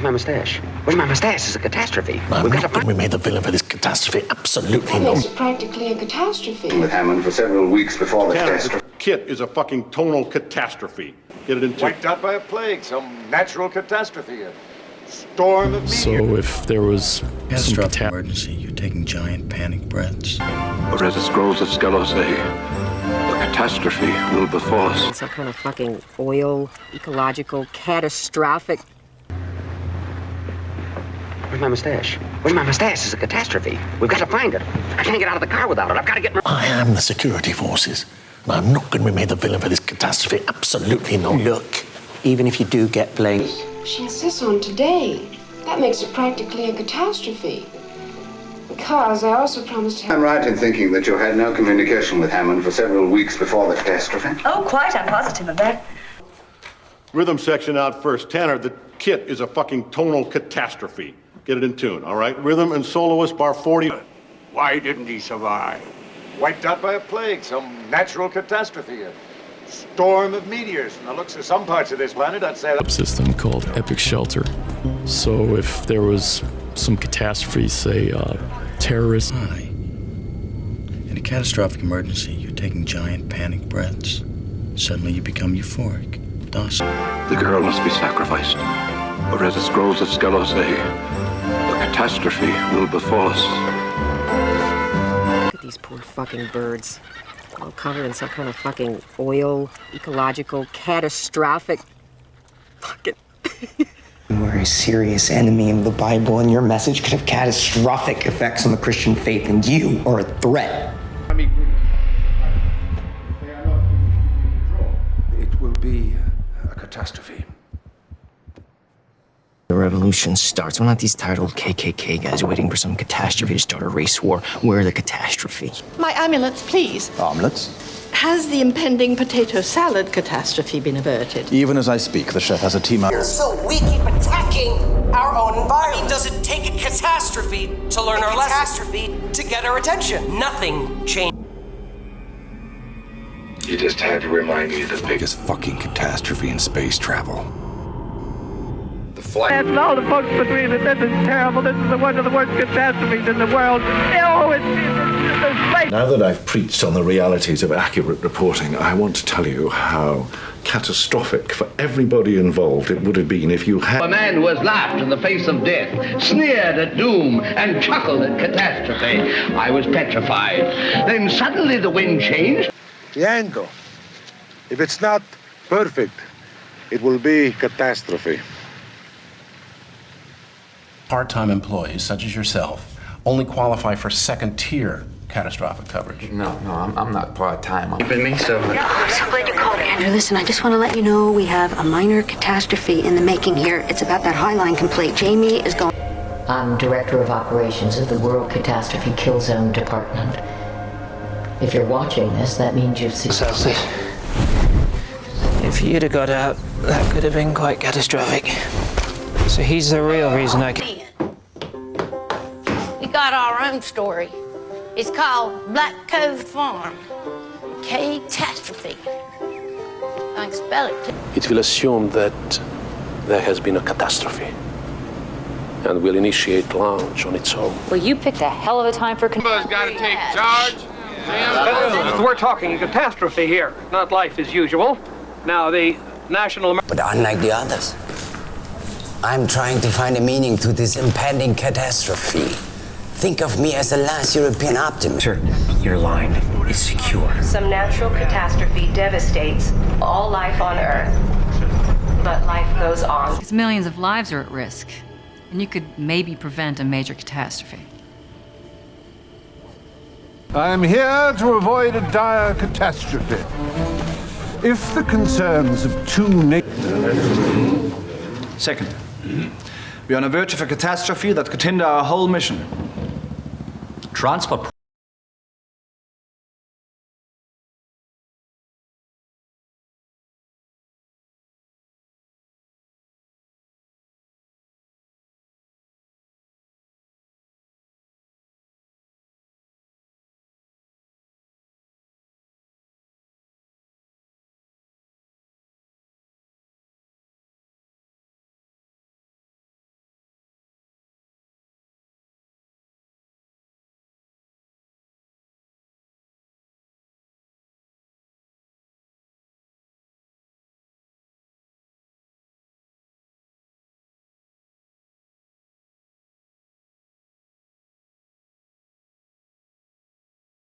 my mustache? Where's my mustache? It's a catastrophe. We've got to find... We made the villain for this catastrophe. Absolutely That not. makes it practically a catastrophe. With Hammond for several weeks before the catastrophe. Kit is a fucking tonal catastrophe. Get it in two. Wiped out by a plague, some natural catastrophe, a storm of meteors. So if there was Catastrophic emergency, you're taking giant panic breaths. Or as the scrolls of Skelos say, a catastrophe will befall us. Some kind of fucking oil, ecological, catastrophic. Where's my mustache? Where's my mustache? It's a catastrophe. We've got to find it. I can't get out of the car without it. I've got to get... I am the security forces. And I'm not going to be made the villain for this catastrophe. Absolutely not. Look, even if you do get blamed... She insists on today. That makes it practically a catastrophe. Because I also promised to... I'm right in thinking that you had no communication with Hammond for several weeks before the catastrophe. Oh, quite. I'm positive of that. Rhythm section out first. Tanner, the Kit is a fucking tonal catastrophe. Get it in tune, all right? Rhythm and soloist, bar 40. Why didn't he survive? Wiped out by a plague, some natural catastrophe, a storm of meteors. From the looks of some parts of this planet, I'd say that... system called Epic Shelter. So if there was some catastrophe, say terrorists... In a catastrophic emergency, you're taking giant panic breaths. Suddenly you become euphoric, docile. The girl must be sacrificed. Or as the scrolls of Skelos say, a catastrophe will befall us. Look at these poor fucking birds. All covered in some kind of fucking oil, ecological, catastrophic... Fucking... You are a serious enemy of the Bible, and your message could have catastrophic effects on the Christian faith, and you are a threat. It will be a catastrophe. The revolution starts. We're not these tired old KKK guys waiting for some catastrophe to start a race war. We're the catastrophe. My amulets, please. Omelets? Has the impending potato salad catastrophe been averted? Even as I speak, the chef has a team out. So we keep attacking our own environment. I mean, does it take a catastrophe to learn our lesson? Catastrophe to get our attention. Nothing changed. You just had to remind me of the Biggest fucking catastrophe in space travel. And all the folks between it, this is terrible. This is one of the worst catastrophes in the world. Oh, it's Now that I've preached on the realities of accurate reporting, I want to tell you how catastrophic for everybody involved it would have been if you had... A man who has laughed in the face of death, sneered at doom, and chuckled at catastrophe. I was petrified. Then suddenly the wind changed. Yanko, if it's not perfect, it will be catastrophe. Part-time employees, such as yourself, only qualify for second-tier catastrophic coverage. No, I'm not part-time. I'm I'm so glad you called, Andrew. Listen, I just want to let you know we have a minor catastrophe in the making here. It's about that Highline complaint. Jamie is going... I'm Director of Operations of the World Catastrophe Kill Zone Department. If you're watching this, that means you've seen... If you'd have got out, that could have been quite catastrophic. So he's the real reason I can... We got our own story. It's called Black Cove Farm. Catastrophe. I can spell it too. It will assume that there has been a catastrophe and will initiate launch on its own. Well, you picked a hell of a time for... Somebody's got to take charge. We're talking catastrophe here, not life as usual. Now, the national... But unlike the others, I'm trying to find a meaning to this impending catastrophe. Think of me as the last European optimist. Sir, your line is secure. Some natural catastrophe devastates all life on Earth. But life goes on. Because millions of lives are at risk, and you could maybe prevent a major catastrophe. I'm here to avoid a dire catastrophe. If the concerns of two nations... Second, we are on the verge of a catastrophe that could hinder our whole mission. Transport